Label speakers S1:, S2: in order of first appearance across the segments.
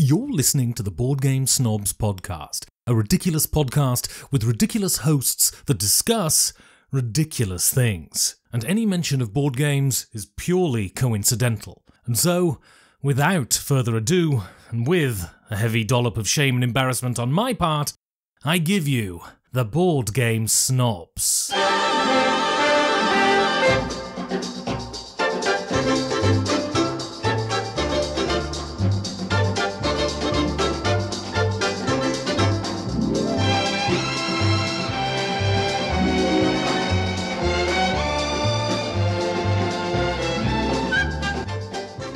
S1: You're listening to the Board Game Snobs podcast, a ridiculous podcast with ridiculous hosts that discuss ridiculous things. And any mention of board games is purely coincidental. And so, without further ado, and with a heavy dollop of shame and embarrassment on my part, I give you the Board Game Snobs.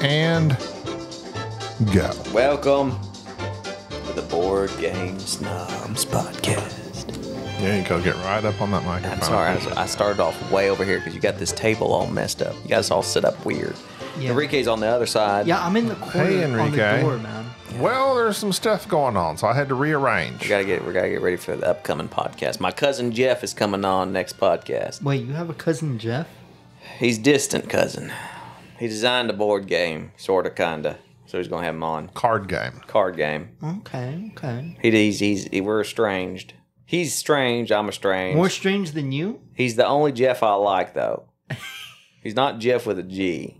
S2: And go.
S3: Welcome to the Board Game Snobs podcast.
S2: Yeah, you go get right up on that microphone.
S3: I'm sorry, I started off way over here because you got this table all messed up. You guys all set up weird.
S4: Yeah.
S3: Enrique's on the other side.
S4: Yeah, I'm in the corner
S2: Hey,
S4: on
S2: Enrique.
S4: the door, man.
S2: Well, there's some stuff going on, so I had to rearrange.
S3: We gotta get ready for the upcoming podcast. My cousin Jeff is coming on next podcast.
S4: Wait, you have a cousin Jeff?
S3: He's distant cousin. He designed a board game, sorta, kinda. So he's gonna have him on.
S2: Card game.
S3: Card game.
S4: Okay.
S3: We're estranged. He's strange. I'm estranged.
S4: More strange than you?
S3: He's the only Jeff I like, though. He's not Jeff with a G.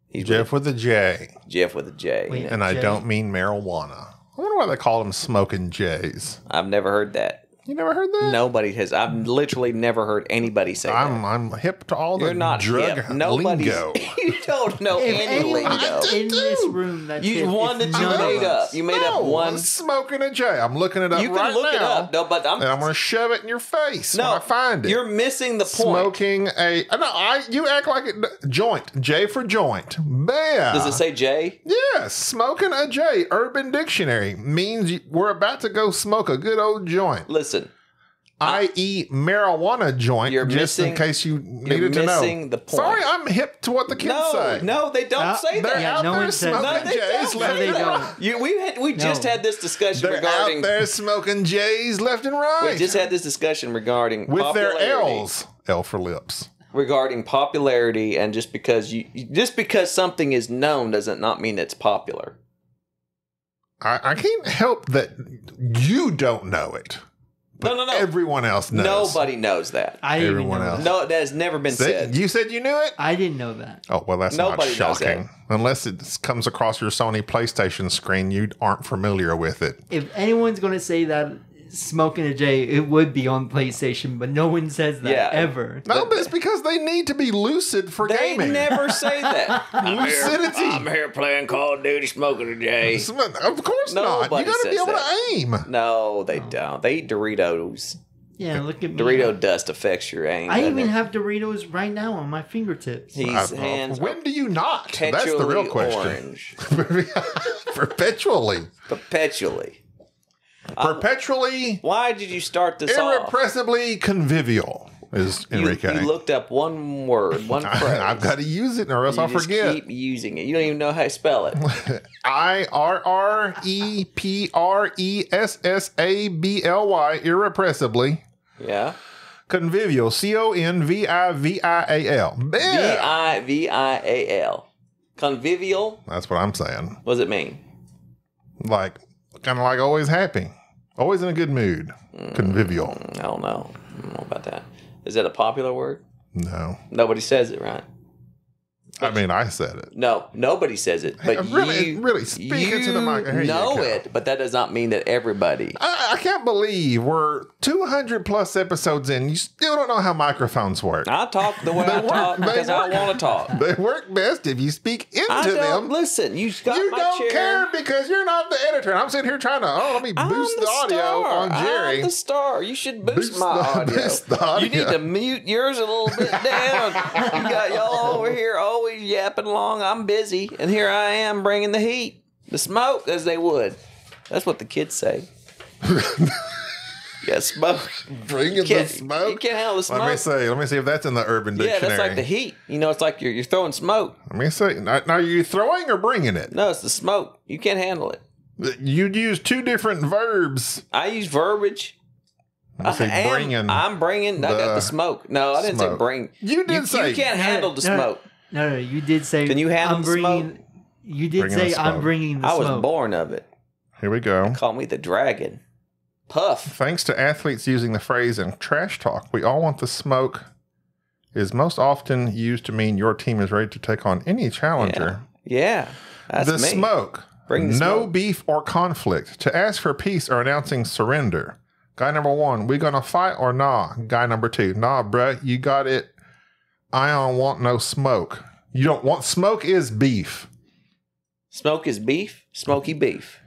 S3: He's
S2: Jeff with a J.
S3: Jeff with a J.
S4: Wait.
S2: And I
S4: J.
S2: don't mean marijuana. I wonder why they call them smoking J's.
S3: I've never heard that.
S2: You never heard that?
S3: Nobody has. I've literally never heard anybody say that.
S2: I'm hip to all
S3: You're
S2: the
S3: not
S2: drug
S3: hip. Nobody's.
S2: lingo.
S3: You don't know
S4: If
S3: any
S4: anyone
S3: lingo.
S4: in this room that's
S3: You
S4: hip,
S3: one
S4: it's
S3: that you
S4: none of
S3: made
S4: us.
S3: up. You made up one.
S2: I'm smoking a J. I'm looking it up
S3: You can
S2: right
S3: look
S2: now.
S3: it up. No, but
S2: And I'm going to shove it in your face
S3: no.
S2: when I find it.
S3: You're missing the point.
S2: Smoking a... No, you act like it... Joint. J for joint. Bam.
S3: Does it say J?
S2: Yes. Smoking a J. Urban Dictionary means we're about to go smoke a good old joint.
S3: Listen.
S2: I.e. marijuana joint,
S3: You're
S2: just in
S3: missing-
S2: case you
S3: you're
S2: needed to know.
S3: missing the point.
S2: Sorry, I'm hip to what the kids say.
S3: No, they don't say
S2: They're
S3: that.
S4: Yeah,
S2: out
S4: no
S2: there
S4: one says
S2: smoking
S4: that.
S3: No, they
S2: J's
S3: don't.
S2: left
S4: No, they
S2: and
S4: don't.
S2: right.
S3: We just had this discussion
S2: They're
S3: regarding.
S2: out there smoking J's left and right.
S3: We just had this discussion regarding
S2: with their
S3: popularity.
S2: L's. L for lips.
S3: Regarding popularity, and just because something is known doesn't not mean it's popular.
S2: I can't help that you don't know it.
S3: No.
S2: Everyone else knows.
S3: Nobody knows that.
S4: I didn't even
S2: Everyone
S4: know
S2: else.
S4: that.
S3: No, that has never been said.
S2: You said you knew it?
S4: I didn't know that.
S2: Oh, well, that's
S3: Nobody
S2: not
S3: knows
S2: shocking. Unless it comes across your Sony PlayStation screen, you aren't familiar with it.
S4: If anyone's going to say that smoking a J, it would be on PlayStation, but no one says that
S3: Yeah.
S4: ever.
S2: No, but it's because they need to be lucid for
S3: They
S2: gaming.
S3: never say that.
S2: Lucidity.
S3: I'm here playing Call of Duty, smoking a J.
S2: Of course not. You
S3: Nobody
S2: got to be
S3: says
S2: able
S3: that.
S2: to aim.
S3: No, they don't. They eat Doritos.
S4: Yeah, look at me.
S3: Dorito dust affects your aim.
S4: I
S3: doesn't
S4: even
S3: it?
S4: have Doritos right now on my fingertips.
S3: His hands
S2: When do you not? That's the real question.
S3: orange.
S2: Perpetually.
S3: Perpetually.
S2: Perpetually,
S3: Why did you start this off?
S2: irrepressibly convivial is Enrique.
S3: You looked up one word, one phrase.
S2: I've got to use it or else
S3: You
S2: I'll
S3: just
S2: forget.
S3: keep using it. You don't even know how to spell it.
S2: IRREPRESSABLY, irrepressibly.
S3: Yeah.
S2: Convivial, CONVIVIAL. Bam!
S3: VIVIAL. Convivial.
S2: That's what I'm saying.
S3: What does it mean?
S2: Like, kind of like always happy. Always in a good mood. Convivial.
S3: I don't know. I don't know about that. Is that a popular word?
S2: No.
S3: Nobody says it, right?
S2: I mean, I said it.
S3: No, nobody says it. But
S2: Really, speak into the mic. Here you
S3: know
S2: go.
S3: it, but that does not mean that everybody.
S2: I can't believe we're 200 plus episodes in. You still don't know how microphones work.
S3: I talk the way I talk because I want to talk.
S2: They work best if you speak into
S3: I don't
S2: them.
S3: listen. You got
S2: You
S3: my
S2: don't
S3: chair.
S2: care because you're not the editor. I'm sitting here trying to, let me boost
S3: I'm
S2: the audio
S3: star.
S2: on Jerry.
S3: I'm the star. You should boost,
S2: Boost
S3: my
S2: the-
S3: audio.
S2: boost the audio.
S3: You need to mute yours a little bit down. You got y'all over here always yapping along. I'm busy, and here I am bringing the heat, the smoke, as they would. That's what the kids say. Yeah, smoke.
S2: Bringing the smoke.
S3: You can't handle the smoke.
S2: Let me see if that's in the Urban
S3: Yeah,
S2: Dictionary.
S3: that's like the heat. You know, it's like you're throwing smoke.
S2: Let me see. Now, are you throwing or bringing it?
S3: No, it's the smoke. You can't handle it.
S2: You'd use two different verbs.
S3: I use verbiage.
S2: Let me see, bringing.
S3: I'm bringing. I got the smoke. No, I didn't say
S2: smoke.
S3: bring.
S2: You did say.
S3: You can't handle the smoke.
S4: No, you did say.
S3: Can you handle
S4: I'm
S3: the
S4: bringing,
S3: smoke?
S4: You did
S2: Bringing
S4: say
S2: the
S4: I'm
S2: smoke.
S4: bringing the
S3: I was
S4: smoke.
S3: born of it.
S2: Here we go.
S3: Call me the dragon. Puff.
S2: Thanks to athletes using the phrase in trash talk, we all want the smoke is most often used to mean your team is ready to take on any challenger.
S3: Yeah. That's
S2: The
S3: me.
S2: smoke.
S3: Bring the
S2: no
S3: smoke.
S2: beef or conflict. To ask for peace or announcing surrender. Guy number 1, we gonna fight or nah? Guy number 2, nah, bruh, you got it. I don't want no smoke. You don't want smoke is beef
S3: Smoke is beef. Smoky beef.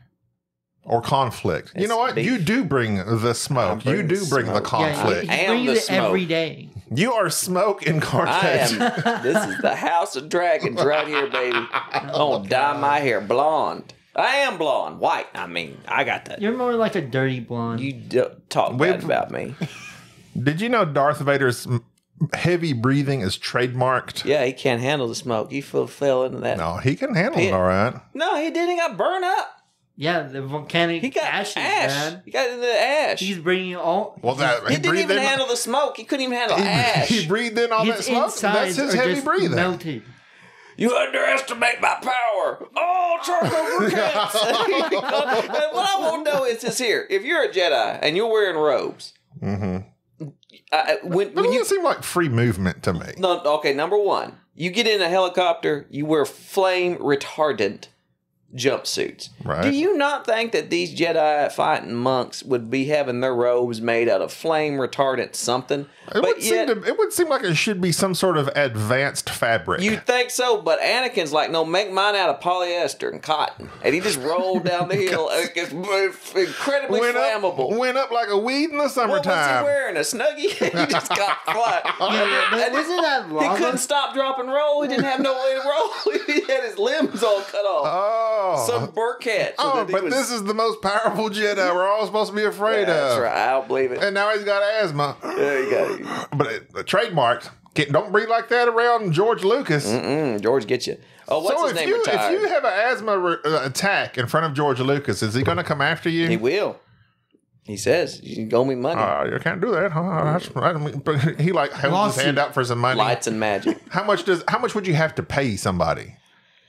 S2: or conflict. You
S3: It's
S2: know what?
S3: beef.
S2: You do bring the smoke.
S3: bring
S2: You
S3: the
S2: do bring the
S3: smoke.
S2: conflict.
S4: Yeah, he
S3: I am
S4: brings
S3: the
S4: it every
S3: smoke.
S4: day.
S2: You are smoke
S3: I
S2: incarnate.
S3: am. This is the house of dragons right here, baby. I'm gonna dye my hair blonde. I am blonde. White. I mean, I got that.
S4: You're more like a dirty blonde.
S3: You talk bad about me.
S2: Did you know Darth Vader's heavy breathing is trademarked?
S3: Yeah, he can't handle the smoke. He fell into that.
S2: No, he can handle it
S3: Yeah.
S2: all right.
S3: No, he didn't. He got burned up.
S4: yeah, the volcanic
S3: He got
S4: ashes,
S3: ash.
S4: man.
S3: He got into the ash.
S4: He's bringing all.
S2: Well, that
S3: he didn't even handle the smoke. He couldn't even handle ash.
S2: He breathed in all that
S4: His
S2: smoke.
S4: insides
S2: That's his
S4: are
S2: heavy
S4: just
S2: breathing.
S4: melted.
S3: You underestimate my power. Oh, charcoal briquettes. And what I want to know is this here. If you're a Jedi and you're wearing robes, when
S2: That
S3: you
S2: doesn't seem like free movement to me.
S3: no, okay, number one, you get in a helicopter, you wear flame retardant jumpsuits.
S2: Right.
S3: Do you not think that these Jedi fighting monks would be having their robes made out of flame retardant something?
S2: It would seem like it should be some sort of advanced fabric.
S3: You think so, but Anakin's like, no, make mine out of polyester and cotton. And he just rolled down the hill. It's incredibly flammable.
S2: Went up like a weed in the
S3: What was he
S2: summertime.
S3: wearing? A Snuggie? He just got flat.
S4: But wasn't that
S3: He
S4: lava?
S3: couldn't stop, drop, and roll. He didn't have no way to roll. He had his limbs all cut off.
S2: Oh.
S3: Some burkett. So
S2: but this is the most powerful Jedi we're all supposed to be afraid
S3: That's
S2: of.
S3: right. I don't believe it.
S2: And now he's got asthma.
S3: There you go.
S2: But trademarked. Don't breathe like that around George Lucas.
S3: George gets you. Oh, what's
S2: So
S3: his name
S2: if
S3: retired?
S2: you have an asthma attack in front of George Lucas, is he going to come after you?
S3: He will. He says, you can owe me money.
S2: You can't do that. He like holds
S4: Lawsuit.
S2: his hand out for some money.
S3: Lights and magic.
S2: How much would you have to pay somebody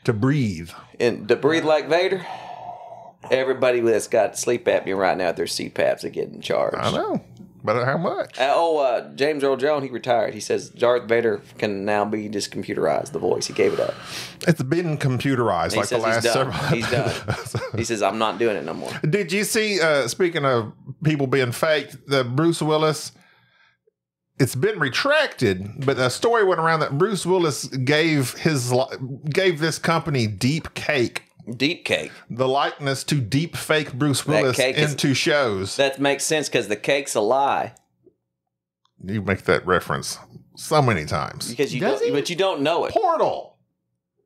S2: to breathe?
S3: And to breathe like Vader, everybody that's got sleep apnea right now, their CPAPs are getting charged.
S2: I know, but how much?
S3: James Earl Jones, he retired. He says Darth Vader can now be just computerized, the voice. He gave it up.
S2: It's been computerized
S3: He
S2: like the
S3: says
S2: last
S3: he's done.
S2: several.
S3: He's done. He says, I'm not doing it no more.
S2: Did you see? Speaking of people being faked, the Bruce Willis. It's been retracted, but a story went around that Bruce Willis gave this company Deep Cake.
S3: Deep cake.
S2: The likeness to deep fake Bruce Willis
S3: cake is-
S2: into shows.
S3: That makes sense because the cake's a lie.
S2: You make that reference so many times.
S3: Because you
S4: Does
S3: don't,
S4: he?
S3: but you don't know it.
S2: Portal.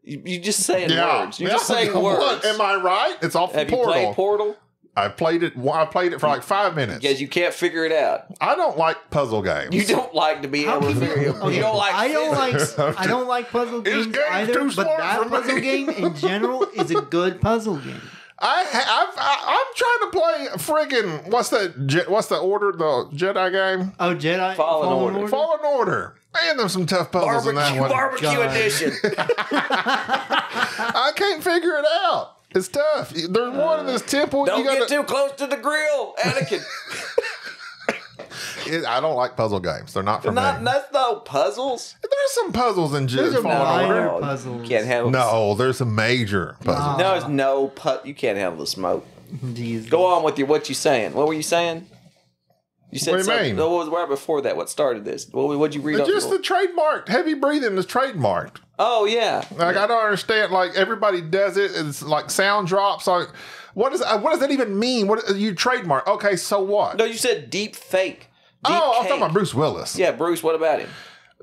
S3: You just saying words. You're just saying
S2: What?
S3: words.
S2: Am I right? It's off the
S3: Have you
S2: Portal.
S3: played Portal?
S2: I played it for like 5 minutes.
S3: Because you can't figure it out.
S2: I don't like puzzle games.
S3: You don't like to be
S4: How
S3: able to
S4: can
S3: figure it
S4: you-
S3: out. You don't like
S4: I don't like puzzle games
S2: game's
S4: either,
S2: too
S4: but
S2: smart
S4: that
S2: for me.
S4: puzzle game in general is a good puzzle game.
S2: I'm trying to play friggin' what's the order, the Jedi game?
S4: Oh, Jedi
S3: Fallen Order.
S2: Fallen Order. Man, there's some tough puzzles in that one.
S3: Barbecue
S4: God.
S3: edition.
S2: I can't figure it out. It's tough. There's one in this temple.
S3: Don't get too close to the grill, Anakin.
S2: I don't like puzzle games. They're not for me.
S3: That's no puzzles.
S2: There's some puzzles in
S4: There's a
S2: Fallen
S4: minor
S2: Order.
S4: puzzles.
S3: You can't handle
S2: No, there's some major puzzles.
S3: No, it's no you can't handle the smoke.
S4: Jeez.
S3: Go on with what you saying. What were you saying? You said
S2: What do you
S3: something.
S2: mean?
S3: No, what was right before that? What started this? What'd you read?
S2: Just the trademark. Heavy breathing is trademarked.
S3: Oh yeah.
S2: Like I don't understand. Like everybody does it. It's like sound drops. Like what does that even mean? What you trademark? Okay, so what?
S3: No, you said deep fake.
S2: I'm talking
S3: cake.
S2: about Bruce Willis.
S3: Yeah, Bruce. What about him?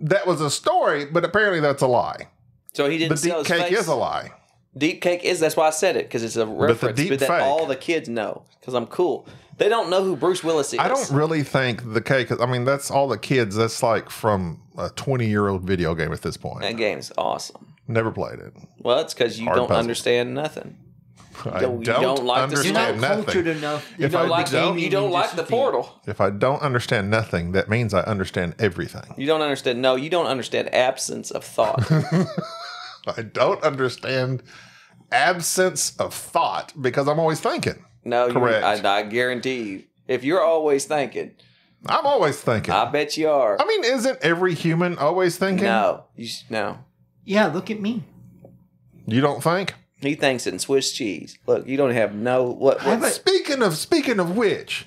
S2: That was a story, but apparently that's a lie.
S3: So he didn't
S2: The
S3: sell
S2: deep
S3: his
S2: cake
S3: face?
S2: is a lie.
S3: Deep cake is. That's why I said it because it's a reference
S2: deep
S3: that
S2: fake.
S3: all the kids know. Because I'm cool. They don't know who Bruce Willis is.
S2: I don't really think the cake. I mean, that's all the kids. That's like from a 20-year-old video game at this point.
S3: That game's awesome.
S2: Never played it.
S3: Well, it's because you
S2: Hard
S3: don't
S2: puzzle.
S3: understand nothing.
S2: I
S3: don't
S2: don't
S3: like the-
S4: You're not
S2: understand nothing.
S4: cultured enough.
S2: If
S4: You're
S2: I
S4: not
S3: Like
S2: don't-
S3: you don't like the
S4: industry.
S3: portal.
S2: If I don't understand nothing, that means I understand everything.
S3: You don't understand. No, you don't understand absence of thought.
S2: I don't understand absence of thought because I'm always thinking.
S3: No,
S2: Correct.
S3: I guarantee you. If you're always thinking,
S2: I'm always thinking.
S3: I bet you are.
S2: I mean, isn't every human always thinking?
S3: No. No.
S4: Yeah, look at me.
S2: You don't think?
S3: He thinks in Swiss cheese. Look, you don't have no... What?
S2: Speaking of which,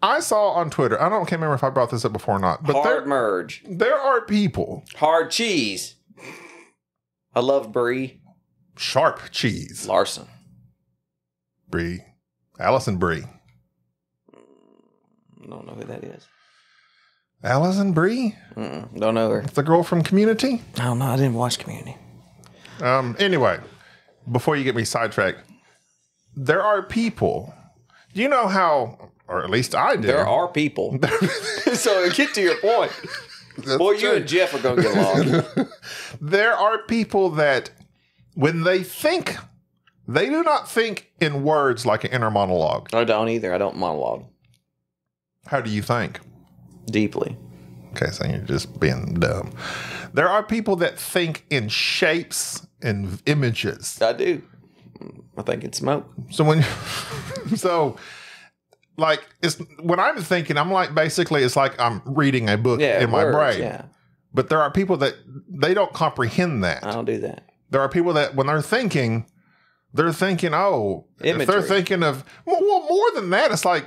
S2: I saw on Twitter, can't remember if I brought this up before or not, but
S3: Hard merge.
S2: there are people...
S3: Hard cheese. I love Brie.
S2: Sharp cheese.
S3: Larson.
S2: Brie. Allison Brie.
S3: I don't know who that is.
S2: Allison Brie?
S3: Don't know her.
S2: The girl from Community?
S3: I don't know. I didn't watch Community.
S2: Anyway, before you get me sidetracked, there are people... You know how... Or at least I do.
S3: There are people. So get to your point. Boy, you and Jeff are going to get along.
S2: There are people that when they think, they do not think in words like an inner monologue.
S3: I don't either. I don't monologue.
S2: How do you think?
S3: Deeply.
S2: Okay, so you're just being dumb. There are people that think in shapes and images.
S3: I do. I think it's smoke.
S2: Like it's when I'm thinking, I'm like basically it's like I'm reading a book in my brain.
S3: Yeah.
S2: But there are people that they don't comprehend that.
S3: I don't do that.
S2: There are people that when they're thinking, oh, if they're thinking of well, more than that, it's like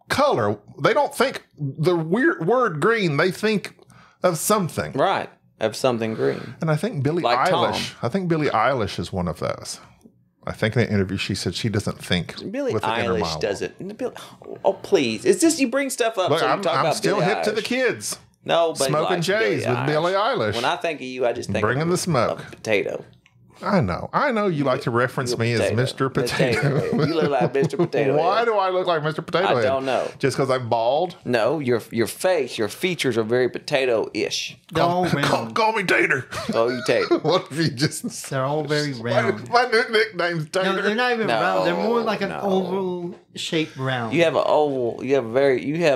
S2: color. They don't think the weird word green. They think of something,
S3: Right. Of something green.
S2: And I think Billie
S3: Like
S2: Eilish.
S3: Tom.
S2: I think Billie Eilish is one of those. I think in the interview she said she doesn't think.
S3: Billie
S2: with the inner
S3: Eilish
S2: monologue.
S3: doesn't. Oh, please. It's just you bring stuff up.
S2: Look,
S3: so you
S2: I'm
S3: talk about
S2: still
S3: Billie
S2: hip to the
S3: Eilish.
S2: kids.
S3: Nobody
S2: Smoking
S3: likes
S2: Jays with Billie Eilish.
S3: When I think of you, I just think
S2: Bringing
S3: of
S2: the smoke.
S3: a potato.
S2: I know. You like to reference me as Mr. Potato.
S3: You look like Mr. Potato.
S2: Why do I look like Mr. Potato
S3: I
S2: Head?
S3: don't know.
S2: Just because I'm bald?
S3: No, your face, your features are very potato-ish.
S4: They're all round.
S2: Call me Tater.
S3: Oh, you Tater.
S2: What if you just...
S4: They're all very round.
S2: My new nickname's Tater.
S4: No, they're not even
S3: No,
S4: round. They're more like an
S3: no.
S4: oval shaped round.
S3: You have an oval. You have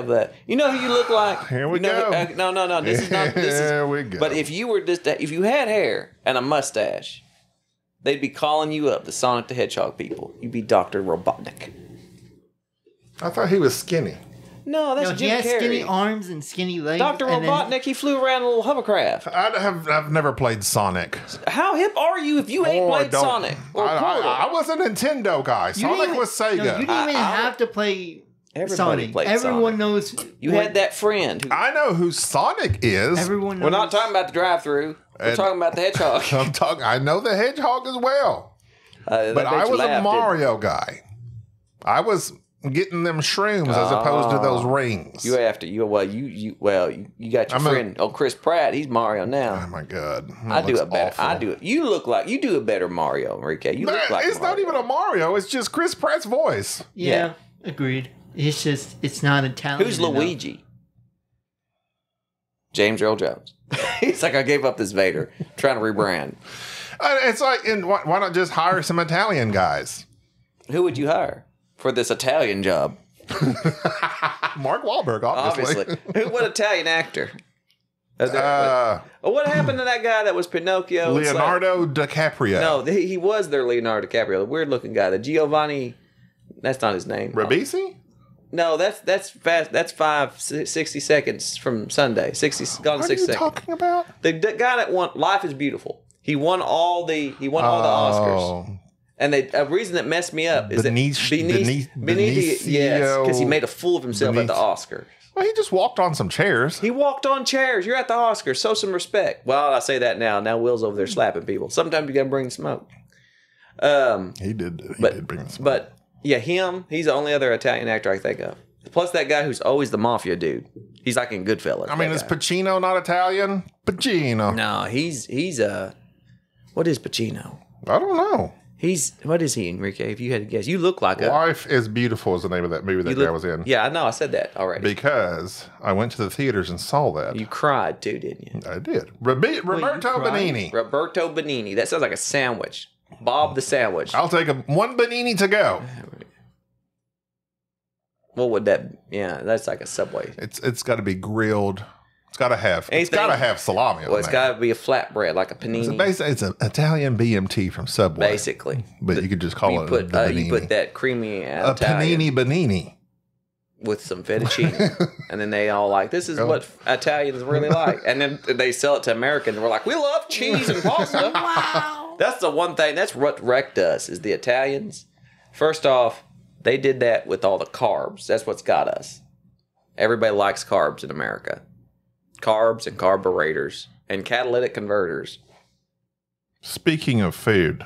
S3: that. You know who you look like?
S2: Here we
S3: You know
S2: go.
S3: who- no. This is not. This is.
S2: Here we go.
S3: But if you were if you had hair and a mustache, they'd be calling you up, the Sonic the Hedgehog people. You'd be Dr. Robotnik.
S2: I thought he was skinny.
S3: No, that's
S4: No, he
S3: Jim
S4: has
S3: Carrey.
S4: skinny arms and skinny legs.
S3: Dr.
S4: and then-
S3: Robotnik, he flew around in a little hovercraft.
S2: I've never played Sonic.
S3: How hip are you if you ain't played
S2: don't-
S3: Sonic or Portal?
S2: I was a Nintendo guy.
S4: You
S2: Sonic
S4: didn't
S2: was
S4: even-
S2: Sega.
S4: No, you didn't even have to play
S3: Everybody
S4: Sonic.
S3: played
S4: Everyone
S3: Sonic.
S4: knows.
S3: You
S4: what-
S3: had that friend. Who,
S2: I know who Sonic is.
S4: Everyone knows.
S3: we're not talking about the drive-through. We're
S2: And-
S3: talking about the hedgehog.
S2: I know the Hedgehog as well. But I was a Mario guy. I was getting them shrooms as opposed to those rings.
S3: You got your friend. Chris Pratt. He's Mario now.
S2: Oh my God!
S3: I do it better.
S2: Awful.
S3: I do it. You do a better Mario, Enrique. You look like
S2: it's
S3: Mario.
S2: not even a Mario. It's just Chris Pratt's voice.
S4: Yeah, agreed. It's just, it's not Italian.
S3: Who's
S4: enough.
S3: Luigi? James Earl Jones. He's like, I gave up this Vader. Trying to rebrand.
S2: It's like, why not just hire some Italian guys?
S3: Who would you hire for this Italian job?
S2: Mark Wahlberg, obviously.
S3: What Italian actor?
S2: Uh,
S3: What happened to that guy that was Pinocchio?
S2: Leonardo DiCaprio.
S3: No, he was their Leonardo DiCaprio, the weird looking guy, the Giovanni. That's not his name.
S2: Ribisi?
S3: No, that's fast. That's 60 seconds from Sunday. 60 gone
S2: What are
S3: 6
S2: you
S3: seconds.
S2: talking about?
S3: The guy that won Life is Beautiful. He won all the Oscars. And a reason that messed me up is
S2: Benicio.
S3: yes, because he made a fool of himself at the Oscars.
S2: Well, he just walked on some chairs.
S3: He walked on chairs. You're at the Oscars. Show some respect. Well, I say that now. Now Will's over there slapping people. Sometimes you got to bring smoke.
S2: He did bring this.
S3: But yeah, him. He's the only other Italian actor I think of. Plus that guy who's always the mafia dude. He's like in Goodfellas.
S2: I mean, is
S3: that guy.
S2: Pacino not Italian? Pacino.
S3: No, he's what is Pacino?
S2: I don't know.
S3: What is he, Enrique? If you had to guess, you look like a.
S2: Life is Beautiful is the name of that movie that guy was in.
S3: Yeah, I know. I said that already.
S2: Because I went to the theaters and saw that.
S3: You cried too, didn't you?
S2: I did. Roberto
S4: cried?
S2: Benigni.
S3: Roberto Benigni. That sounds like a sandwich. Bob the Sandwich.
S2: I'll take one Benigni to go.
S3: What would that? Yeah, that's like a Subway.
S2: It's got to be grilled It's got to have salami on
S3: Well, it's
S2: there.
S3: got to be a flatbread, like a panini.
S2: So basically, it's an Italian BMT from Subway.
S3: Basically.
S2: But you could just call it
S3: put,
S2: the panini.
S3: you put that creamy
S2: a
S3: Italian
S2: panini banini.
S3: with some fettuccine. And then they all like, this is what Italians really like. And then they sell it to Americans. And we're like, we love cheese and pasta. Wow. That's the one thing. That's what wrecked us, is the Italians. First off, they did that with all the carbs. That's what's got us. Everybody likes carbs in America. Carbs and carburetors and catalytic converters.
S2: Speaking of food,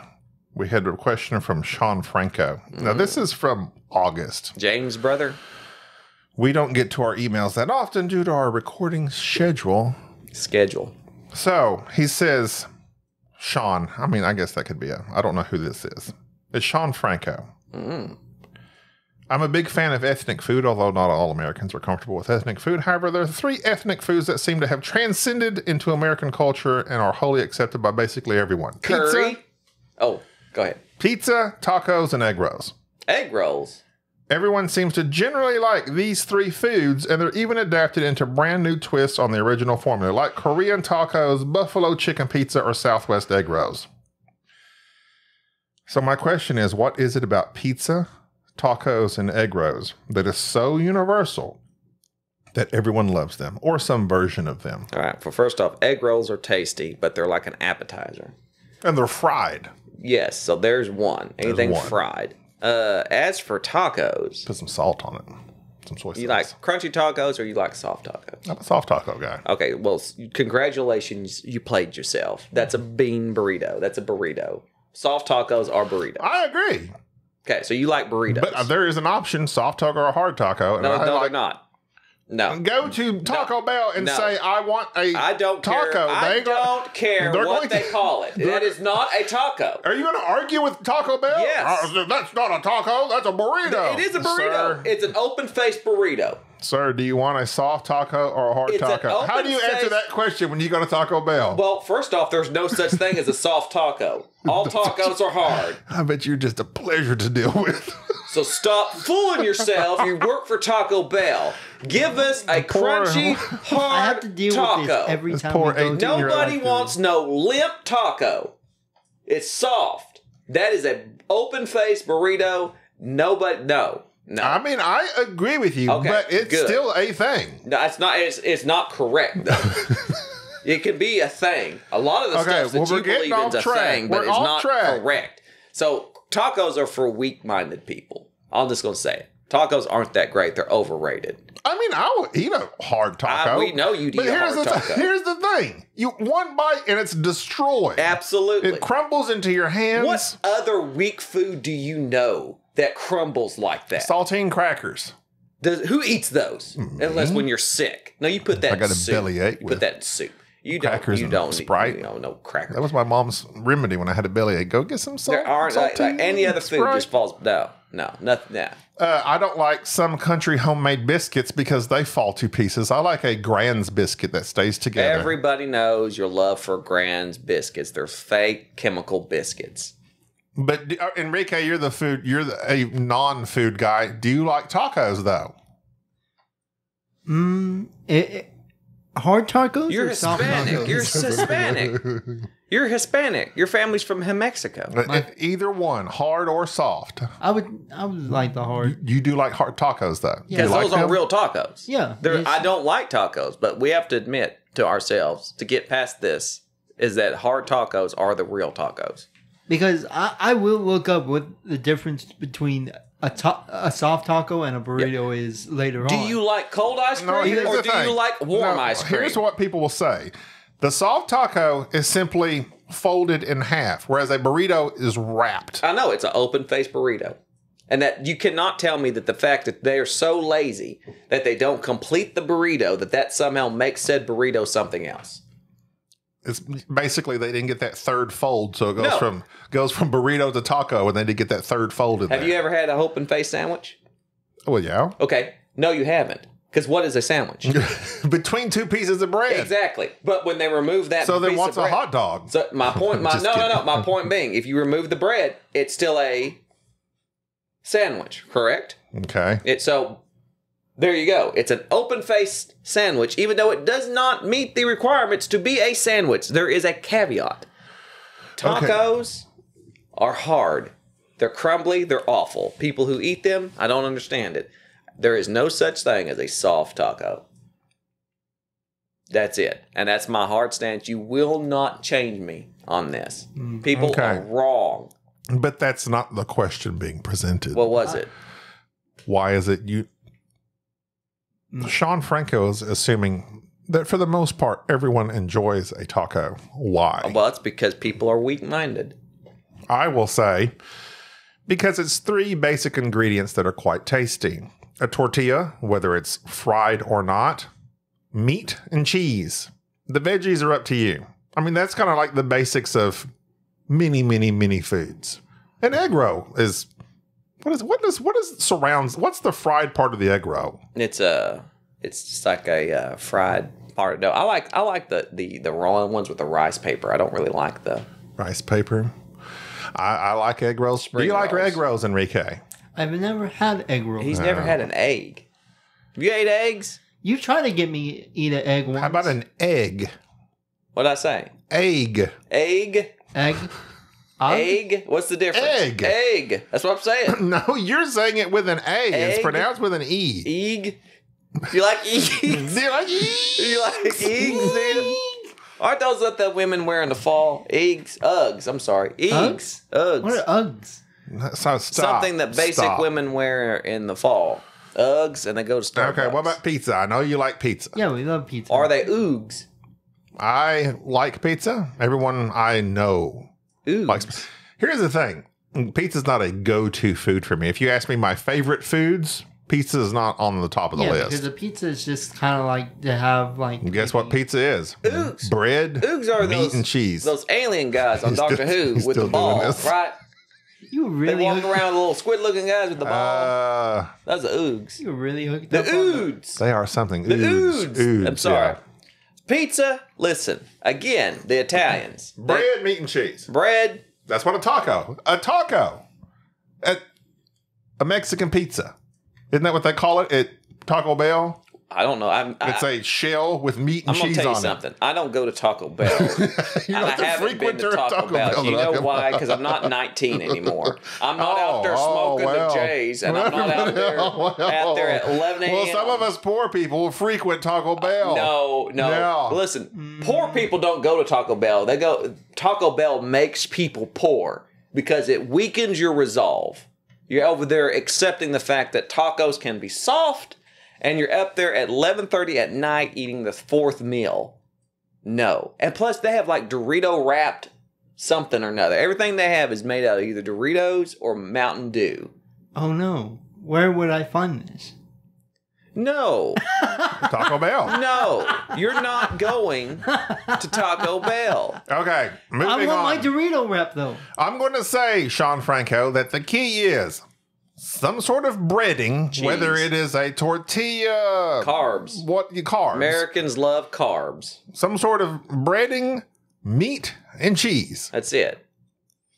S2: we had a question from Sean Franco. Now, this is from August.
S3: James' brother?
S2: We don't get to our emails that often due to our recording schedule. So, he says, Sean, I mean, I guess that could be I don't know who this is. It's Sean Franco. I'm a big fan of ethnic food, although not all Americans are comfortable with ethnic food. However, there are 3 ethnic foods that seem to have transcended into American culture and are wholly accepted by basically everyone.
S3: Curry? Oh, go ahead.
S2: Pizza, tacos, and egg rolls.
S3: Egg rolls?
S2: Everyone seems to generally like these 3 foods, and they're even adapted into brand new twists on the original formula, like Korean tacos, buffalo chicken pizza, or Southwest egg rolls. So my question is, what is it about pizza, tacos, and egg rolls that is so universal that everyone loves them, or some version of them?
S3: All right. For first off, egg rolls are tasty, but they're like an appetizer.
S2: And they're fried.
S3: Yes. So there's one. Anything fried. As for tacos,
S2: put some salt on it. Some soy sauce.
S3: You like crunchy tacos or you like soft tacos?
S2: I'm a soft taco guy.
S3: Okay. Well, congratulations. You played yourself. That's a bean burrito. That's a burrito. Soft tacos are burritos.
S2: I agree.
S3: Okay, so you like burritos.
S2: But there is an option, soft taco or hard taco. And
S3: no,
S2: they're
S3: not. No.
S2: Go to Taco Bell and say, I want a
S3: I don't
S2: taco.
S3: Care. I don't care what they call it. That is not a taco.
S2: Are you going to argue with Taco Bell?
S3: Yes.
S2: That's not a taco. That's a burrito.
S3: It is a burrito.
S2: Sir,
S3: it's an open-faced burrito.
S2: Sir, do you want a soft taco or a hard taco? How do you answer that question when you go to Taco Bell?
S3: Well, first off, there's no such thing as a soft taco. All tacos are hard.
S2: I bet you're just a pleasure to deal with.
S3: So stop fooling yourself. You work for Taco Bell. Give us a crunchy, hard
S4: I have to deal
S3: taco.
S4: with this every time we go.
S3: Nobody wants no limp taco. It's soft. That is an open-faced burrito. Nobody, no.
S2: I mean, I agree with you, but it's still a thing.
S3: No, it's not. It's not correct, though. It can be a thing. A lot of the stuff that you believe is a thing, but it's not correct. So tacos are for weak-minded people. I'm just going to say it. Tacos aren't that great. They're overrated.
S2: I mean, I would eat a hard taco.
S3: We know you'd eat a hard taco.
S2: Here's the thing. One bite and it's destroyed.
S3: Absolutely.
S2: It crumbles into your hands.
S3: What other weak food do you know that crumbles like that?
S2: Saltine crackers.
S3: Who eats those? Unless when you're sick. No, you put that in soup.
S2: I got a bellyache.
S3: You put that in soup. You
S2: crackers
S3: don't
S2: Sprite.
S3: No crackers.
S2: That was my mom's remedy when I had a bellyache. Go get some salt.
S3: There aren't like any other food just falls. No, nothing. Yeah.
S2: I don't like some country homemade biscuits because they fall to pieces. I like a Grand's biscuit that stays together.
S3: Everybody knows your love for Grand's biscuits. They're fake chemical biscuits.
S2: But Enrique, you're a non-food guy. Do you like tacos though?
S4: Hard tacos?
S3: You're Hispanic. You're Hispanic. You're Hispanic. Your family's from Mexico.
S2: Either one, hard or soft.
S4: I would like the hard.
S2: You do like hard tacos though?
S3: Because those are real tacos.
S4: Yeah.
S3: I don't like tacos, but we have to admit to ourselves to get past this is that hard tacos are the real tacos.
S4: Because I will look up what the difference between a soft taco and a burrito is later on.
S3: Do you like cold ice cream or do you like warm ice cream?
S2: Here's what people will say. The soft taco is simply folded in half, whereas a burrito is wrapped.
S3: I know, it's an open-faced burrito. And that you cannot tell me that the fact that they are so lazy that they don't complete the burrito, that somehow makes said burrito something else.
S2: It's basically they didn't get that third fold, so it goes from burrito to taco, and they did get that third fold in there.
S3: Have you ever had a open-faced sandwich?
S2: Well, yeah.
S3: Okay. No, you haven't. Because what is a sandwich?
S2: Between two pieces of bread.
S3: Exactly. But when they remove that
S2: so then what's a hot dog?
S3: So my point, my point being, if you remove the bread, it's still a sandwich, correct?
S2: Okay.
S3: So There you go. It's an open-faced sandwich, even though it does not meet the requirements to be a sandwich. There is a caveat. Tacos are hard. They're crumbly. They're awful. People who eat them, I don't understand it. There is no such thing as a soft taco. That's it. And that's my hard stance. You will not change me on this. People are wrong.
S2: But that's not the question being presented.
S3: What was it?
S2: Why is it you... Sean Franco is assuming that for the most part, everyone enjoys a taco. Why?
S3: Well, it's because people are weak-minded.
S2: I will say, because it's 3 basic ingredients that are quite tasty. A tortilla, whether it's fried or not, meat and cheese. The veggies are up to you. I mean, that's kind of like the basics of many foods. An egg roll is... What's the fried part of the egg roll?
S3: It's just like a fried part of dough. I like the rolling ones with the rice paper. I don't really like the
S2: rice paper. I like egg rolls. Do you like egg rolls, Enrique?
S4: I've never had egg rolls.
S3: He's never had an egg. Have you ate eggs?
S4: You tried to get me eat an egg once.
S2: How about an egg?
S3: What'd I say?
S2: Egg.
S3: Egg?
S4: Egg?
S3: Egg? What's the difference?
S2: Egg.
S3: Egg. That's what I'm saying.
S2: No, you're saying it with an A.
S3: Egg?
S2: It's pronounced with an E.
S3: Egg? Do you like eggs?
S2: Do you like eggs?
S3: Do you like eggs, dude? Aren't those what the women wear in the fall? Eggs? Uggs. I'm sorry. Eggs. Uggs.
S4: What are Uggs?
S2: So
S3: something that basic women wear in the fall. Uggs, and they go to Starbucks.
S2: Okay, what about pizza? I know you like pizza.
S4: Yeah, we love pizza.
S3: Are they Oogs?
S2: I like pizza. Everyone I know likes. Here's the thing. Pizza's not a go-to food for me. If you ask me my favorite foods, pizza is not on the top of the list.
S4: Because the pizza is just kind of like to have like...
S2: Guess what pizza is?
S3: Oogs.
S2: Bread,
S3: Oogs are
S2: meat, and cheese.
S3: Those alien guys on Doctor Who with the ball, right?
S4: You really...
S3: They walk around little squid-looking guys with the ball. That's the Oogs.
S4: You really hooked
S3: the
S4: up
S3: Oods.
S2: They are something.
S3: The Oods. I'm sorry.
S2: Yeah.
S3: Pizza, listen. Again, the Italians.
S2: Bread, meat, and cheese.
S3: Bread.
S2: That's what a taco. A taco. A Mexican pizza. Isn't that what they call it at Taco Bell?
S3: I don't know.
S2: It's a shell with meat and cheese on it.
S3: I'm going to tell you something. I don't go to Taco Bell.
S2: You're
S3: and I haven't been to Taco Bell. You know why? Because I'm not 19 anymore. I'm not out there smoking the J's, and I'm not out there at 11 a.m.
S2: Well, some of us poor people frequent Taco Bell.
S3: No.
S2: Yeah.
S3: Listen, poor people don't go to Taco Bell. Taco Bell makes people poor because it weakens your resolve. You're over there accepting the fact that tacos can be soft, and you're up there at 11:30 at night eating the 4th meal. No. And plus, they have like Dorito wrapped something or another. Everything they have is made out of either Doritos or Mountain Dew.
S4: Oh, no. Where would I find this?
S3: No.
S2: Taco Bell.
S3: No. You're not going to Taco Bell.
S2: Okay, moving on.
S4: I want my Dorito wrap, though.
S2: I'm going to say, Sean Franco, that the key is some sort of breading,
S3: Cheese.
S2: whether it is a tortilla.
S3: Carbs.
S2: Carbs.
S3: Americans love carbs.
S2: Some sort of breading, meat, and cheese.
S3: That's it.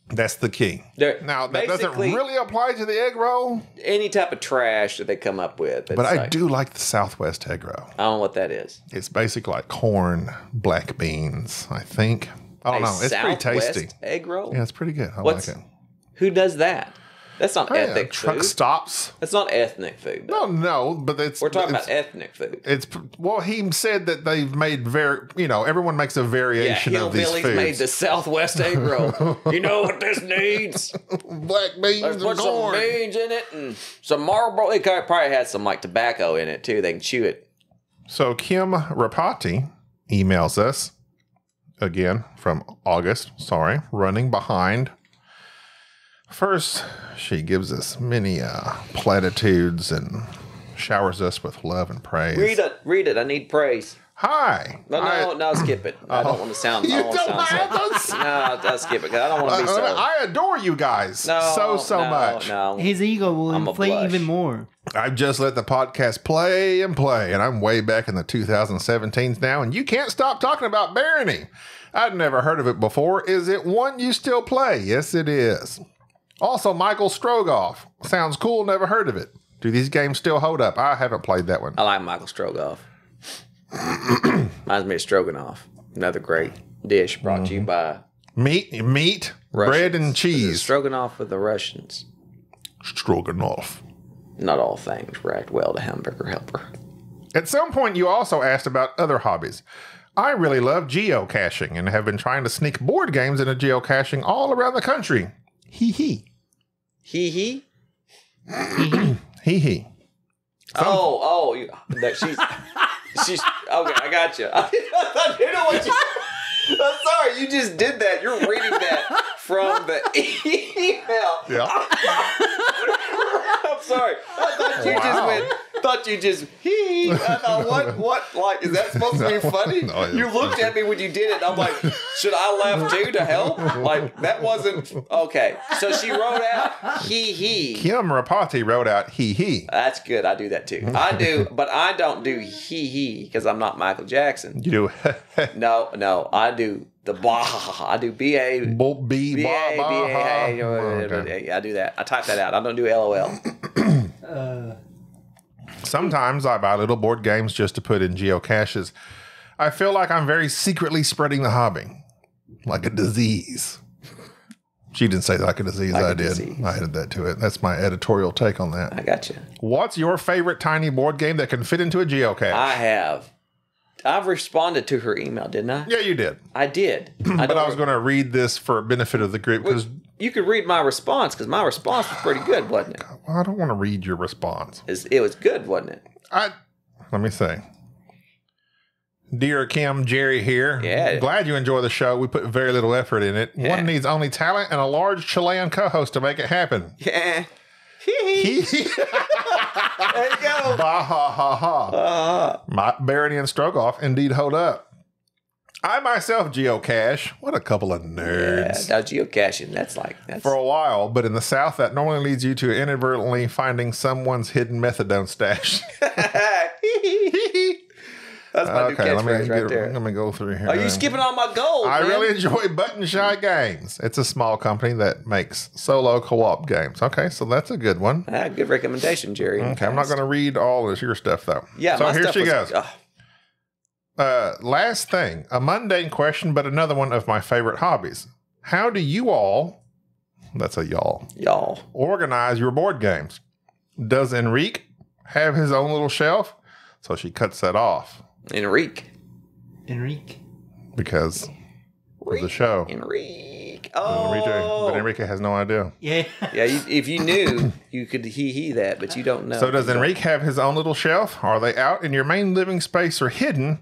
S2: That's the key. Now, that doesn't really apply to the egg roll.
S3: Any type of trash that they come up with.
S2: But I do like the Southwest egg roll.
S3: I don't know what that is.
S2: It's basically like corn, black beans, I think. I don't know. It's pretty tasty.
S3: Egg roll?
S2: Yeah, it's pretty good. I like it.
S3: Who does that? That's not ethnic
S2: truck
S3: food.
S2: stops.
S3: That's not ethnic food.
S2: No, but we're
S3: talking about ethnic food.
S2: He said that they've made everyone makes a variation of these foods.
S3: Hillbillies made the Southwest egg roll. You know what this needs?
S2: Black beans and corn.
S3: Put some beans in it and some Marlboro. It probably has some like tobacco in it too. They can chew it.
S2: So Kim Rapati emails us again from August. Sorry, running behind. First, she gives us many platitudes and showers us with love and praise.
S3: Read it. I need praise.
S2: Hi.
S3: No, skip it. I don't want to sound.
S2: You don't have to.
S3: No, skip it. Because I don't want to be so.
S2: I adore you guys so much.
S3: No.
S4: His ego will inflate even more.
S2: I've just let the podcast play, and I'm way back in the 2017s now, and you can't stop talking about Barony. I'd never heard of it before. Is it one you still play? Yes, it is. Also, Michael Strogoff. Sounds cool, never heard of it. Do these games still hold up? I haven't played that one.
S3: I like Michael Strogoff. Reminds me of Stroganoff. Another great dish brought to you by
S2: Meat, bread, and cheese.
S3: Stroganoff with the Russians.
S2: Stroganoff.
S3: Not all things react well to hamburger helper.
S2: At some point, you also asked about other hobbies. I really love geocaching and have been trying to sneak board games into geocaching all around the country. Hee hee.
S3: Hee hee?
S2: Hee hee.
S3: She's okay. I got you. You know what? I'm sorry, you just did that. You're reading that from the email.
S2: Yeah.
S3: I'm sorry. I thought you just I thought, what, like, is that supposed to be funny?
S2: No,
S3: you looked at me when you did it, and I'm like, should I laugh too to help? Like, that wasn't, okay. So she wrote out, he.
S2: Kim Rapati wrote out he.
S3: That's good. I do that too. I do, but I don't do he, because I'm not Michael Jackson.
S2: You do.
S3: No, I do the blah. I do B-A. I do that. I type that out. I don't do LOL.
S2: Sometimes I buy little board games just to put in geocaches. I feel like I'm very secretly spreading the hobby. Like a disease. She didn't say like a disease.
S3: Like
S2: I did.
S3: disease.
S2: I added that to it. That's my editorial take on that.
S3: I got you.
S2: What's your favorite tiny board game that can fit into a geocache?
S3: I've responded to her email, didn't I?
S2: Yeah, you did.
S3: I did.
S2: But I was going to read this for benefit of the group because
S3: you could read my response, because my response was pretty good, wasn't it?
S2: I don't want to read your response.
S3: It was good, wasn't it?
S2: Let me say. Dear Kim, Jerry here.
S3: Yeah.
S2: Glad you enjoy the show. We put very little effort in it.
S3: Yeah.
S2: One needs only talent and a large Chilean co-host to make it happen.
S3: Yeah.
S2: There
S3: you go.
S2: Bah, ha, ha, ha. My Barony and Strogoff indeed hold up. I myself geocache. What a couple of nerds.
S3: Yeah, now geocaching, that's
S2: for a while, but in the South, that normally leads you to inadvertently finding someone's hidden methadone stash.
S3: That's my new catchphrase right there.
S2: Let me go through here.
S3: Are you skipping on my goals,
S2: I
S3: man?
S2: really enjoy Button Shy Games. It's a small company that makes solo co-op games. Okay, so that's a good one.
S3: Good recommendation, Jerry.
S2: Okay, I'm not going to read all of your stuff, though.
S3: Yeah,
S2: so
S3: my
S2: here
S3: stuff
S2: she goes. Last thing, a mundane question, but another one of my favorite hobbies. How do you all, that's a y'all, organize your board games? Does Enrique have his own little shelf? So she cuts that off.
S4: Enrique.
S2: Because of the show.
S3: Enrique.
S2: But Enrique has no idea.
S4: Yeah.
S3: Yeah, if you knew, you could he that, but you don't know.
S2: So does Enrique have his own little shelf? Are they out in your main living space or hidden?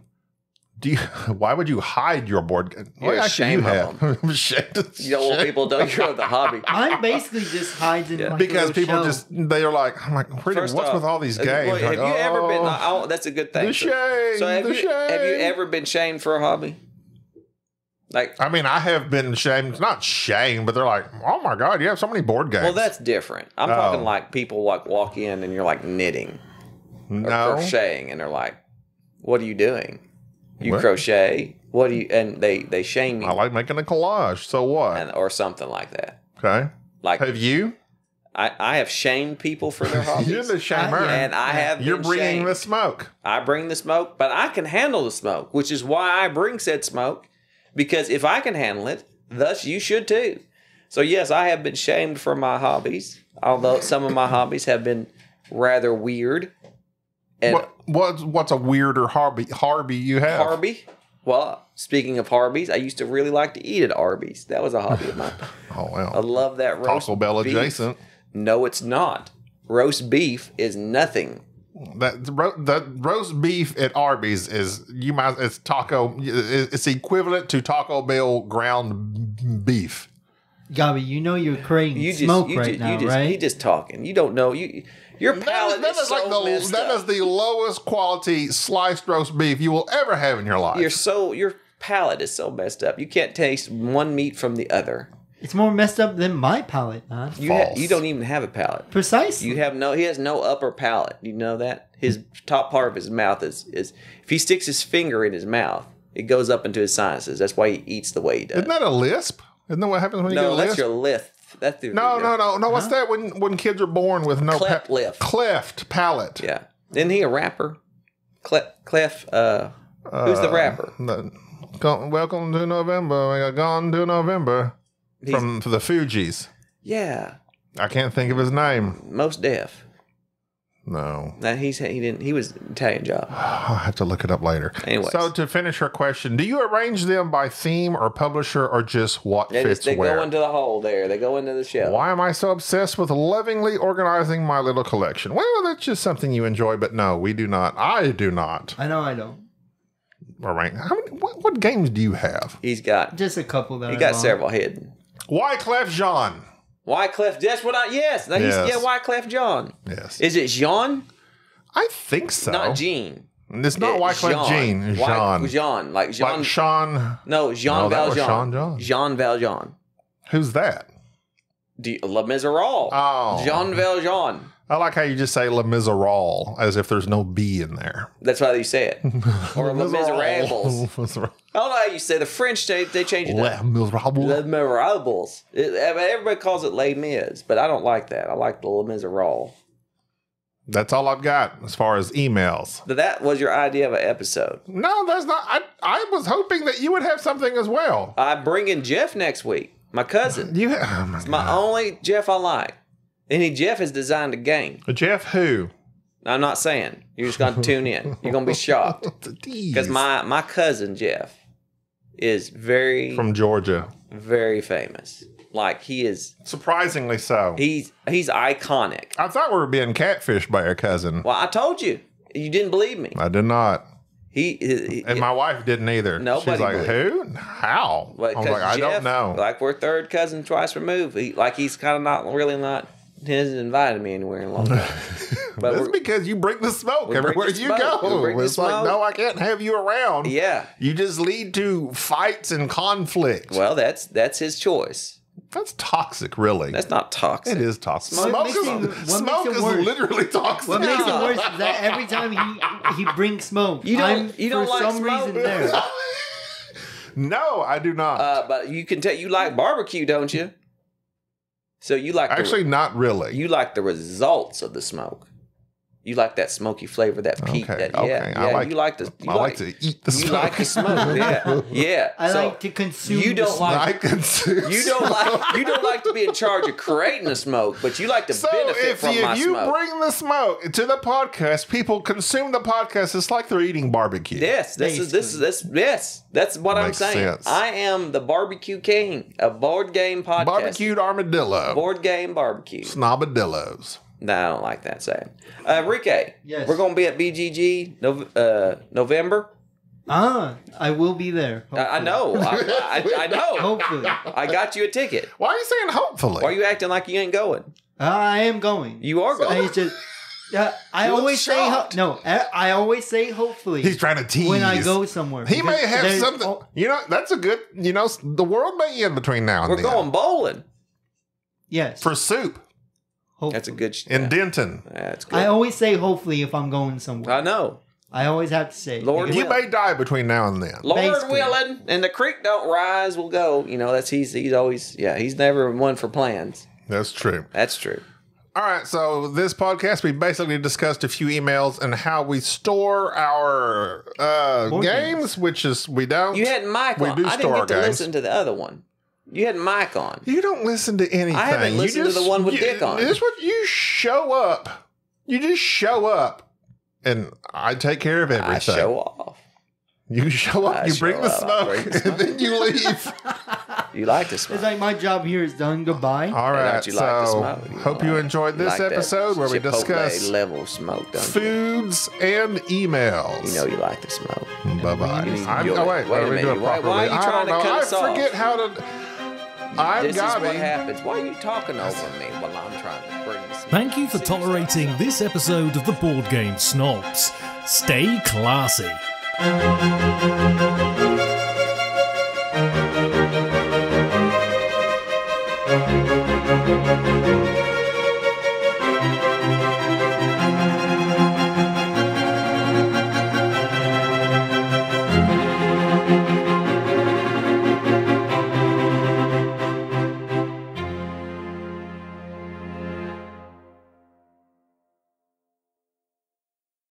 S2: Why would you hide your board game?
S3: You're ashamed of them.
S2: I'm ashamed of
S3: you don't want people to know you're the hobby.
S4: Mine basically just hides in my
S2: because
S4: little
S2: people
S4: shelf.
S2: they're like, I'm like, what's with all these games?
S3: Well, have you ever been? That's a good thing.
S2: The shame.
S3: So have you ever been shamed for a hobby? Like,
S2: I mean, I have been shamed. Not shamed, but they're like, oh my god, you have so many board games.
S3: well, that's different. I'm talking like people like walk in and you're like knitting or crocheting, and they're like, "What are you doing? You crochet? What do you?" And they shame you.
S2: I like making a collage. So what?
S3: Or something like that.
S2: Okay.
S3: Like,
S2: have you?
S3: I have shamed people for their hobbies.
S2: You're the shamer.
S3: And I have
S2: You're
S3: been
S2: bringing
S3: shamed.
S2: the smoke.
S3: I bring the smoke, but I can handle the smoke, which is why I bring said smoke. Because if I can handle it, thus you should too. So yes, I have been shamed for my hobbies, although some of my hobbies have been rather weird. And
S2: what's a weirder hobby you have?
S3: Harvey? Well, speaking of Harveys, I used to really like to eat at Arby's. That was a hobby of mine.
S2: Oh, wow.
S3: I love that roast
S2: Taco Bell
S3: beef.
S2: adjacent.
S3: No, it's not. Roast beef is nothing.
S2: The roast beef at Arby's it's equivalent to Taco Bell ground beef.
S4: Gabby, you know you're creating smoke right now, right?
S3: You just talking. You don't know. Your palate is so messed
S2: that
S3: up.
S2: is the lowest quality sliced roast beef you will ever have in your life.
S3: Your palate is so messed up. You can't taste one meat from the other.
S4: It's more messed up than my palate, man.
S3: You don't even have a palate.
S4: Precisely.
S3: He has no upper palate. You know that? His top part of his mouth is if he sticks his finger in his mouth, it goes up into his sinuses. That's why he eats the way he does.
S2: Isn't that a lisp? Isn't that what happens when you get a lisp?
S3: No, that's your lisp. That's the
S2: No. What's that when kids are born with no
S3: Cleft lip.
S2: Cleft palate.
S3: Yeah. Isn't he a rapper? Clef. Who's the rapper?
S2: Welcome to November. I got gone to November from the Fugees.
S3: Yeah.
S2: I can't think of his name.
S3: Most Def.
S2: No.
S3: He was Italian Job.
S2: I'll have to look it up later.
S3: Anyways.
S2: So to finish her question, do you arrange them by theme or publisher or just what fits
S3: They
S2: where?
S3: go into the hole there. They go into the shelf.
S2: Why am I so obsessed with lovingly organizing my little collection? Well, that's just something you enjoy, but no, we do not. I do not.
S4: I know I don't.
S2: Arrange. What games do you have?
S3: He's got
S4: Just a couple that
S3: he
S4: I
S3: got
S4: bought.
S3: several hidden.
S2: Wyclef Jean.
S3: Wyclef, that's what
S2: Yes.
S3: Wyclef John.
S2: Yes.
S3: Is it Jean?
S2: I think so.
S3: Not Jean.
S2: It's not Wyclef Jean. Jean.
S3: Jean. Like Jean.
S2: Like Sean.
S3: No, Jean
S2: No, that was
S3: Valjean.
S2: Sean John.
S3: Jean Valjean.
S2: Who's that?
S3: Les Miserables.
S2: Oh.
S3: Jean Valjean.
S2: I like how you just say Les Miserables as if there's no B in there.
S3: That's how you say it. Or Les Miserables.
S2: Les
S3: I don't know how you say the French. They changed it.
S2: Miserables.
S3: Les Miserables. Everybody calls it Les Mis, but I don't like that. I like the Les Miserables.
S2: That's all I've got as far as emails.
S3: But that was your idea of an episode.
S2: No, that's not. I was hoping that you would have something as well.
S3: I'm bringing Jeff next week. My cousin.
S2: Oh
S3: My only Jeff I like. And Jeff has designed a game.
S2: Jeff who?
S3: I'm not saying. You're just going to tune in. You're going to be shocked. Because my cousin, Jeff, is
S2: from Georgia.
S3: very famous. Like, he is...
S2: Surprisingly so.
S3: He's iconic.
S2: I thought we were being catfished by your cousin.
S3: Well, I told you. You didn't believe me.
S2: I did not.
S3: And
S2: my wife didn't either.
S3: Nobody
S2: She's like,
S3: believed.
S2: who? How?
S3: Well,
S2: I was like, I don't know.
S3: Like, we're third cousin twice removed. He's kind of not... He hasn't invited me anywhere in a long time. But
S2: That's because you bring the smoke everywhere you go. It's like, no, I can't have you around.
S3: Yeah.
S2: You just lead to fights and conflict.
S3: Well, that's his choice.
S2: That's toxic, really.
S3: That's not toxic.
S2: It is toxic.
S4: What
S2: Smoke
S4: makes
S2: is
S4: worse?
S2: literally toxic.
S4: What makes it worse is that every time he brings smoke,
S3: You don't
S4: for
S3: like
S4: some
S3: smoke?
S4: reason there.
S2: No, I do not.
S3: But you can tell you like barbecue, don't you? So you like
S2: Actually, not really.
S3: you like the results of the smoke. You like that smoky flavor, that peak.
S2: Okay,
S3: That
S2: okay.
S3: yeah. You like the.
S2: I like to eat the
S3: You
S2: smoke.
S3: like the smoke. Yeah, yeah.
S4: I
S3: So
S4: like to consume.
S3: you don't
S4: the
S3: like-
S2: I consume
S3: You don't like to be in charge of creating the smoke, but you like to
S2: So
S3: benefit from my
S2: if you
S3: smoke.
S2: bring the smoke to the podcast, people consume the podcast. It's like they're eating barbecue.
S3: Yes, that's what I'm
S2: Makes
S3: saying.
S2: sense.
S3: I am the barbecue king, a board game podcast.
S2: Barbecued armadillo.
S3: Board game barbecue.
S2: Snobadillos.
S3: No, I don't like that saying. Enrique,
S4: Yes.
S3: we're going to be at BGG November.
S4: I will be there.
S3: I know. I know.
S4: Hopefully.
S3: I got you a ticket.
S2: Why are you saying hopefully?
S3: Why are you acting like you ain't going?
S4: I am going.
S3: You are going.
S4: I just. I
S2: You look
S4: always say
S2: shocked.
S4: I always say hopefully.
S2: He's trying to tease.
S4: when I go somewhere.
S2: He may
S4: because
S2: have
S4: there's-
S2: something.
S4: oh,
S2: That's a good. The world may end between now and
S3: We're
S2: then.
S3: going bowling.
S4: yes.
S2: For soup
S4: hopefully.
S3: That's a good.
S2: in Denton.
S3: That's good.
S4: I always say hopefully if I'm going somewhere.
S3: I know.
S4: I always have to say.
S3: Lord
S4: because-
S2: You may die between now and then.
S3: Lord
S4: Basically.
S3: willing, and the creek don't rise, we'll go. He's always he's never one for plans.
S2: That's true.
S3: That's true.
S2: All right, so this podcast, we basically discussed a few emails and how we store our
S4: Board
S2: games, which is we don't.
S3: You had Mike
S2: We
S3: on.
S2: do
S3: I didn't
S2: store
S3: get to
S2: our games.
S3: listen to the other one. You had Mike on.
S2: You don't listen to anything.
S3: I haven't listened to the one with Dick on.
S2: This what you show up. You just show up, and I take care of everything.
S3: I show off.
S2: You show up,
S3: I
S2: you bring
S3: show
S2: the
S3: up, I
S2: smoke,
S3: bring the
S2: and then you leave.
S3: You like to smoke.
S4: It's like my job here is done. Goodbye.
S2: All right,
S3: Don't you like to
S2: so
S3: smoke?
S2: hope you enjoyed this
S3: like that
S2: episode where we
S3: Chipotle
S2: discuss
S3: level smoke. Don't you?
S2: foods and emails.
S3: You know you like to smoke.
S2: Bye bye.
S3: You need to
S2: Oh
S3: do it.
S2: wait,
S3: Wait a
S2: let me do
S3: minute.
S2: it
S3: Why
S2: properly.
S3: are you trying to cut us
S2: I
S3: off?
S2: forget how to. I've
S3: This is
S2: got
S3: what
S2: it.
S3: happens. Why are you talking over me while I'm trying to bring this?
S1: Thank you for tolerating this episode of the Board Game Snobs. Stay classy.